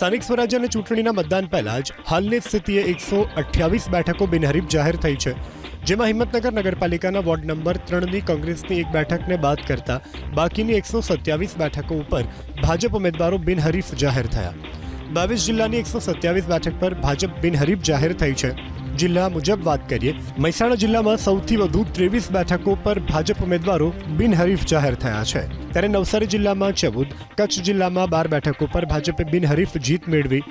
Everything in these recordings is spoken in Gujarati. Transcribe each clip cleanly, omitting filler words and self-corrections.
સ્થાનિક સ્વરાજ્યની ચૂંટણીના મતદાન પહેલા જ હાલની સ્થિતિએ 128 બેઠકો બિનહરીફ જાહેર થઈ છે, જેમાં હિંમતનગર નગરપાલિકાના વોર્ડ નંબર 3ની કોંગ્રેસની એક બેઠકને બાદ કરતા બાકીની 127 બેઠકો ઉપર ભાજપ ઉમેદવારો બિનહરીફ જાહેર થયા। 22 જિલ્લાની 127 બેઠક પર ભાજપ બિનહરીફ જાહેર થઈ છે। જિલ્લા મુજબ વાત કરીએ, મહેસાણા જિલ્લામાં સૌથી વધુ 23 બેઠકો પર ભાજપ ઉમેદવારો બિનહરીફ જાહેર થયા છે, ત્યારે નવસારી જિલ્લામાં 14, કચ્છ જિલ્લામાં 12 બેઠકો પર ભાજપે બિનહરીફ જીત મેળવી।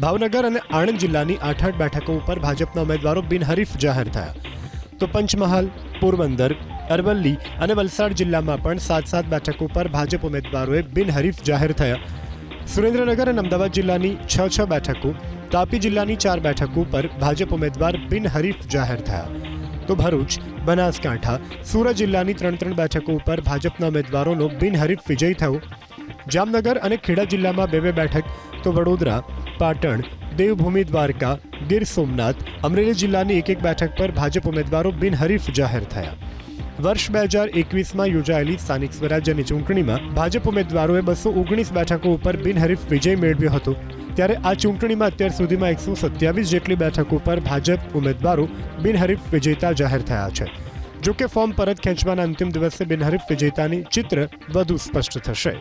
ભાવનગર અને આણંદ જિલ્લાની 8 બેઠકો ઉપર ભાજપના ઉમેદવારો બિનહરીફ જાહેર થયા, તો પંચમહાલ, પોરબંદર, અરવલ્લી અને વલસાડ જિલ્લામાં પણ 7 બેઠકો પર ભાજપ ઉમેદવારોએ બિનહરીફ જાહેર થયા। સુરેન્દ્રનગર અને અમદાવાદ જિલ્લાની 6 બેઠકો, તાપી જિલ્લાની 4 બેઠકો પર ભાજપ ઉમેદવાર બિનહરીફ જાહેર થયા, તો ભરૂચ, બનાસકાંઠા, સુરત જિલ્લાની 3 બેઠકો ઉપર ભાજપના ઉમેદવારોનો બિનહરીફ વિજય થયો। જામનગર અને ખેડા જિલ્લામાં 2 બેઠક, તો વડોદરા, પાટણ, દેવભૂમિ દ્વારકા, ગીર સોમનાથ, અમરેલી જિલ્લાની 1 બેઠક પર ભાજપ ઉમેદવારો બિનહરીફ જાહેર થયા। વર્ષ 2021માં યોજાયેલી સ્થાનિક સ્વરાજ્યની ચૂંટણીમાં ભાજપ ઉમેદવારોએ 219 બેઠકો ઉપર બિનહરીફ વિજય મેળવ્યો હતો, ત્યારે આ ચૂંટણીમાં અત્યાર સુધીમાં 127 જેટલી બેઠકો પર ભાજપ ઉમેદવારો બિનહરીફ વિજેતા જાહેર થયા છે। જોકે ફોર્મ પરત ખેંચવાના અંતિમ દિવસે બિનહરીફ વિજેતાની ચિત્ર વધુ સ્પષ્ટ થશે।